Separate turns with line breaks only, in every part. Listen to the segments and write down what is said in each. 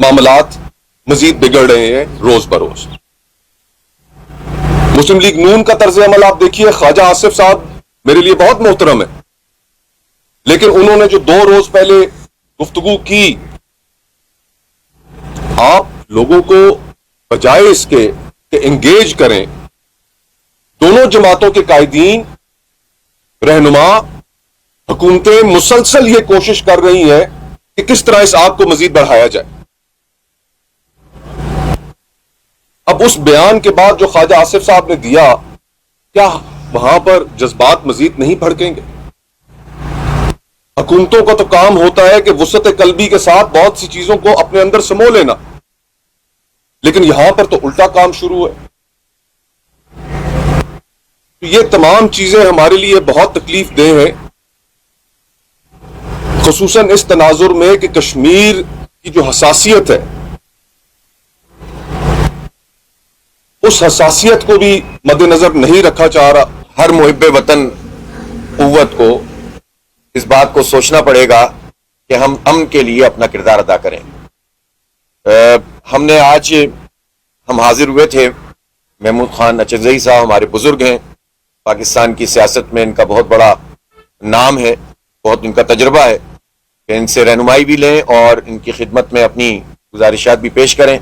معاملات مزید بگڑ رہے ہیں روز بروز. مسلم لیگ نون کا طرز عمل آپ دیکھیے. خواجہ آصف صاحب میرے لیے بہت محترم ہے، لیکن انہوں نے جو 2 روز پہلے گفتگو کی، آپ لوگوں کو بجائے اس کے کہ انگیج کریں، دونوں جماعتوں کے قائدین، رہنما، حکومتیں مسلسل یہ کوشش کر رہی ہیں کہ کس طرح اس آگ کو مزید بڑھایا جائے. اب اس بیان کے بعد جو خواجہ آصف صاحب نے دیا، کیا وہاں پر جذبات مزید نہیں بھڑکیں گے؟ حکومتوں کا تو کام ہوتا ہے کہ وسعت قلبی کے ساتھ بہت سی چیزوں کو اپنے اندر سمو لینا، لیکن یہاں پر تو الٹا کام شروع ہے. یہ تمام چیزیں ہمارے لیے بہت تکلیف دہ ہیں، خصوصاً اس تناظر میں کہ کشمیر کی جو حساسیت ہے، اس حساسیت کو بھی مد نظر نہیں رکھا جا رہا.
ہر محب وطن قوت کو اس بات کو سوچنا پڑے گا کہ ہم امن کے لیے اپنا کردار ادا کریں. ہم نے آج ہم حاضر ہوئے تھے، محمود خان اچرزئی صاحب ہمارے بزرگ ہیں، پاکستان کی سیاست میں ان کا بہت بڑا نام ہے، بہت ان کا تجربہ ہے کہ ان سے رہنمائی بھی لیں اور ان کی خدمت میں اپنی گزارشات بھی پیش کریں.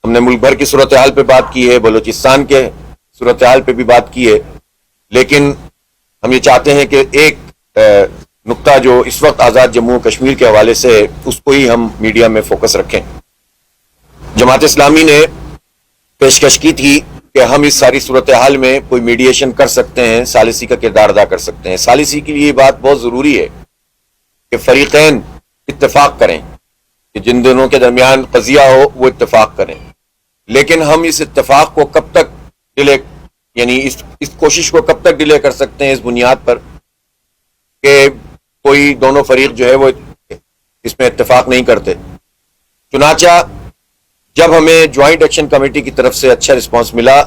ہم نے ملک بھر کی صورتحال پہ بات کی ہے، بلوچستان کے صورتحال پہ بھی بات کی ہے، لیکن ہم یہ چاہتے ہیں کہ ایک نقطہ جو اس وقت آزاد جموں و کشمیر کے حوالے سے ہے، اس کو ہی ہم میڈیا میں فوکس رکھیں. جماعت اسلامی نے پیشکش کی تھی کہ ہم اس ساری صورتحال میں کوئی میڈیشن کر سکتے ہیں، ثالثی کا کردار ادا کر سکتے ہیں. ثالثی کے لیے یہ بات بہت ضروری ہے کہ فریقین اتفاق کریں، کہ جن دونوں کے درمیان قضیہ ہو وہ اتفاق کریں. لیکن ہم اس اتفاق کو کب تک ڈیلے، یعنی اس کوشش کو کب تک ڈیلے کر سکتے ہیں اس بنیاد پر کہ کوئی دونوں فریق جو ہے وہ اس میں اتفاق نہیں کرتے. چنانچہ جب ہمیں جوائنٹ ایکشن کمیٹی کی طرف سے اچھا رسپانس ملا،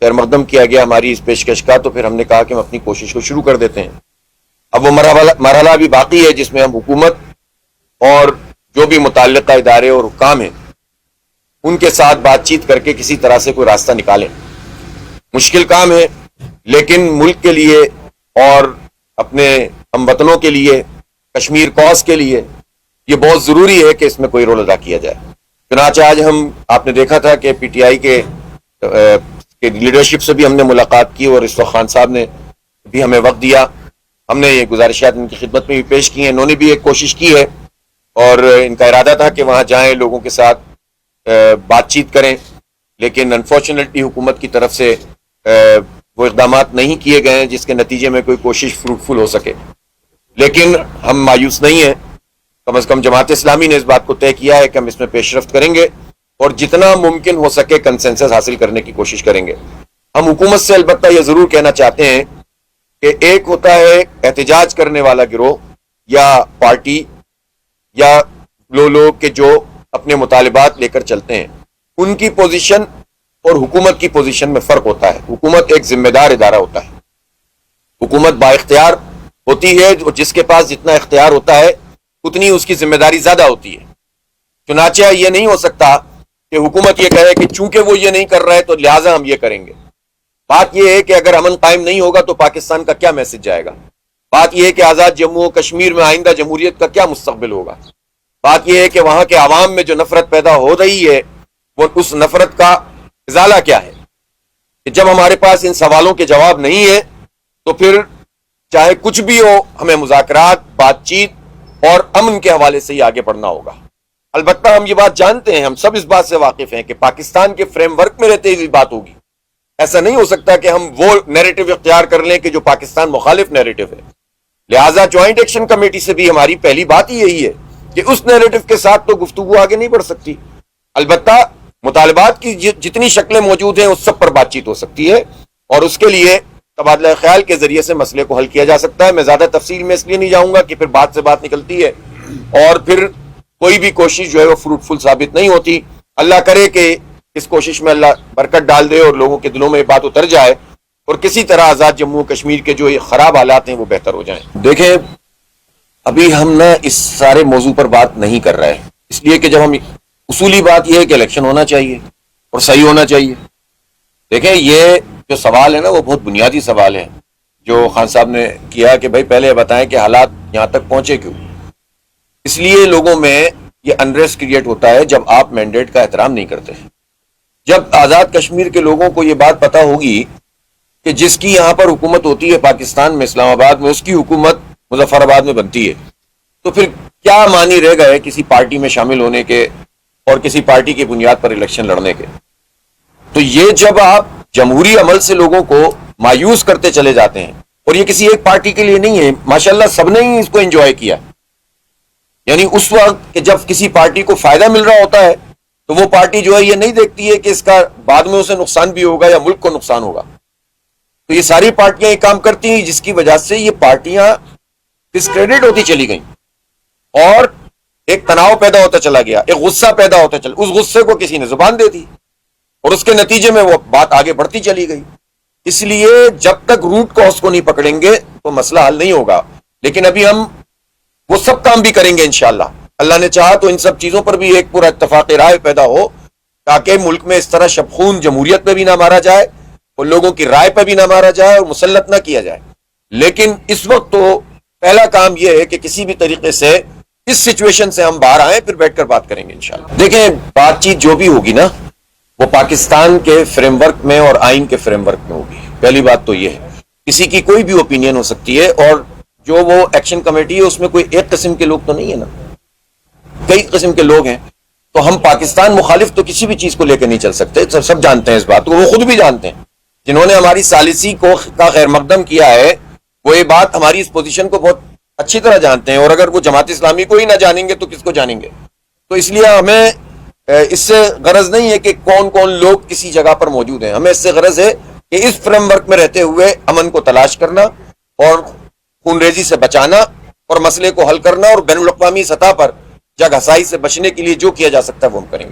خیر مقدم کیا گیا ہماری اس پیشکش کا، تو پھر ہم نے کہا کہ ہم اپنی کوشش کو شروع کر دیتے ہیں. اب وہ مرحلہ ابھی باقی ہے جس میں ہم حکومت اور جو بھی متعلقہ ادارے اور حکام ہیں ان کے ساتھ بات چیت کر کے کسی طرح سے کوئی راستہ نکالیں. مشکل کام ہے، لیکن ملک کے لیے اور اپنے ہم وطنوں کے لیے، کشمیر کوس کے لیے یہ بہت ضروری ہے کہ اس میں کوئی رول ادا کیا جائے. چنانچہ آج آپ نے دیکھا تھا کہ پی ٹی آئی کے لیڈرشپ سے بھی ہم نے ملاقات کی، اور اس وقت خان صاحب نے بھی ہمیں وقت دیا. ہم نے یہ گزارشات ان کی خدمت میں بھی پیش کی ہیں. انہوں نے بھی ایک کوشش کی ہے اور ان کا ارادہ تھا کہ وہاں جائیں، لوگوں کے ساتھ بات چیت کریں، لیکن انفارچونیٹلی حکومت کی طرف سے وہ اقدامات نہیں کیے گئے ہیں جس کے نتیجے میں کوئی کوشش فروٹفل ہو سکے. لیکن ہم مایوس نہیں ہیں، کم از کم جماعت اسلامی نے اس بات کو طے کیا ہے کہ ہم اس میں پیش رفت کریں گے اور جتنا ممکن ہو سکے کنسنسس حاصل کرنے کی کوشش کریں گے. ہم حکومت سے البتہ یہ ضرور کہنا چاہتے ہیں کہ ایک ہوتا ہے احتجاج کرنے والا گروہ یا پارٹی یا لوگ کہ جو اپنے مطالبات لے کر چلتے ہیں، ان کی پوزیشن اور حکومت کی پوزیشن میں فرق ہوتا ہے. حکومت ایک ذمہ دار ادارہ ہوتا ہے، حکومت با اختیار ہوتی ہے، اور جس کے پاس جتنا اختیار ہوتا ہے اتنی اس کی ذمہ داری زیادہ ہوتی ہے. چنانچہ یہ نہیں ہو سکتا کہ حکومت یہ کہے کہ چونکہ وہ یہ نہیں کر رہا ہے تو لہٰذا ہم یہ کریں گے. بات یہ ہے کہ اگر امن قائم نہیں ہوگا تو پاکستان کا کیا میسج جائے گا. بات یہ ہے کہ آزاد جموں و کشمیر میں آئندہ جمہوریت کا کیا مستقبل ہوگا. بات یہ ہے کہ وہاں کے عوام میں جو نفرت پیدا ہو رہی ہے وہ اس نفرت کا ازالہ کیا ہے. کہ جب ہمارے پاس ان سوالوں کے جواب نہیں ہے تو پھر چاہے کچھ بھی ہو ہمیں مذاکرات، بات چیت اور امن کے حوالے سے ہی آگے بڑھنا ہوگا. البتہ ہم یہ بات جانتے ہیں، ہم سب اس بات سے واقف ہیں کہ پاکستان کے فریم ورک میں رہتے ہوئی بات ہوگی. ایسا نہیں ہو سکتا کہ ہم وہ نیریٹو اختیار کر لیں کہ جو پاکستان مخالف نیریٹو ہے. لہٰذا جوائنٹ ایکشن کمیٹی سے بھی ہماری پہلی بات ہی یہی ہے کہ اس نیریٹو کے ساتھ تو گفتگو آگے نہیں بڑھ سکتی. البتہ مطالبات کی جتنی شکلیں موجود ہیں اس سب پر بات چیت ہو سکتی ہے اور اس کے لیے تبادلہ خیال کے ذریعے سے مسئلے کو حل کیا جا سکتا ہے. میں زیادہ تفصیل میں اس لیے نہیں جاؤں گا کہ پھر بات سے بات نکلتی ہے اور پھر کوئی بھی کوشش جو ہے وہ فروٹفل ثابت نہیں ہوتی. اللہ کرے کہ اس کوشش میں اللہ برکت ڈال دے اور لوگوں کے دلوں میں یہ بات اتر جائے اور کسی طرح آزاد جموں کشمیر کے جو یہ خراب حالات ہیں وہ بہتر ہو جائیں. دیکھیں ابھی ہم نہ اس سارے موضوع پر بات نہیں کر رہے ہیں، اس لیے کہ جب ہم اصولی بات یہ ہے کہ الیکشن ہونا چاہیے اور صحیح ہونا چاہیے. دیکھیں یہ جو سوال ہے نا وہ بہت بنیادی سوال ہے جو خان صاحب نے کیا کہ بھائی پہلے بتائیں کہ حالات یہاں تک پہنچے کیوں. اس لیے لوگوں میں یہ انریسٹ کریٹ ہوتا ہے جب آپ مینڈیٹ کا احترام نہیں کرتے. جب آزاد کشمیر کے لوگوں کو یہ بات پتہ ہوگی کہ جس کی یہاں پر حکومت ہوتی ہے پاکستان میں اسلام آباد میں اس کی حکومت مظفر آباد میں بنتی ہے تو پھر کیا معنی رہ گئے کسی پارٹی میں شامل ہونے کے اور کسی پارٹی کی بنیاد پر الیکشن لڑنے کے. تو یہ جب آپ جمہوری عمل سے لوگوں کو مایوس کرتے چلے جاتے ہیں اور یہ کسی ایک پارٹی کے لیے نہیں ہے, ماشاءاللہ سب نے ہی اس کو انجوائے کیا. یعنی اس وقت کہ جب کسی پارٹی کو فائدہ مل رہا ہوتا ہے تو وہ پارٹی جو ہے یہ نہیں دیکھتی ہے کہ اس کا بعد میں اسے نقصان بھی ہوگا یا ملک کو نقصان ہوگا. تو یہ ساری پارٹیاں یہ کام کرتی ہیں جس کی وجہ سے یہ پارٹیاں ڈسکریڈٹ ہوتی چلی گئیں اور ایک تناؤ پیدا ہوتا چلا گیا, ایک غصہ پیدا ہوتا چلا. اس غصے کو کسی نے زبان دے دی اور اس کے نتیجے میں وہ بات آگے بڑھتی چلی گئی. اس لیے جب تک روٹ کاز کو نہیں پکڑیں گے تو مسئلہ حل نہیں ہوگا. لیکن ابھی ہم وہ سب کام بھی کریں گے انشاءاللہ. اللہ نے چاہا تو ان سب چیزوں پر بھی ایک پورا اتفاق رائے پیدا ہو تاکہ ملک میں اس طرح شبخون جمہوریت پہ بھی نہ مارا جائے اور لوگوں کی رائے پہ بھی نہ مارا جائے اور مسلط نہ کیا جائے. لیکن اس وقت تو پہلا کام یہ ہے کہ کسی بھی طریقے سے اس سچویشن سے ہم باہر آئیں, پھر بیٹھ کر بات کریں گے انشاءاللہ. دیکھیں بات چیت جو بھی ہوگی نا وہ پاکستان کے فریم ورک میں اور آئین کے فریم ورک میں ہوگی. پہلی بات تو یہ ہے کسی کی کوئی بھی اوپینین ہو سکتی ہے اور جو وہ ایکشن کمیٹی ہے اس میں کوئی ایک قسم کے لوگ تو نہیں ہے نا, کئی قسم کے لوگ ہیں. تو ہم پاکستان مخالف تو کسی بھی چیز کو لے کے نہیں چل سکتے. سب جانتے ہیں اس بات کو, وہ خود بھی جانتے ہیں. جنہوں نے ہماری ثالثی کو کا خیر مقدم کیا ہے وہ یہ بات ہماری اس پوزیشن کو بہت اچھی طرح جانتے ہیں. اور اگر وہ جماعت اسلامی کو ہی نہ جانیں گے تو کس کو جانیں گے. تو اس لیے ہمیں اس سے غرض نہیں ہے کہ کون کون لوگ کسی جگہ پر موجود ہیں. ہمیں اس سے غرض ہے کہ اس فریم ورک میں رہتے ہوئے امن کو تلاش کرنا اور خون ریزی سے بچانا اور مسئلے کو حل کرنا اور بین الاقوامی سطح پر جگ ہسائی سے بچنے کے لیے جو کیا جا سکتا ہے وہ ہم کریں گے.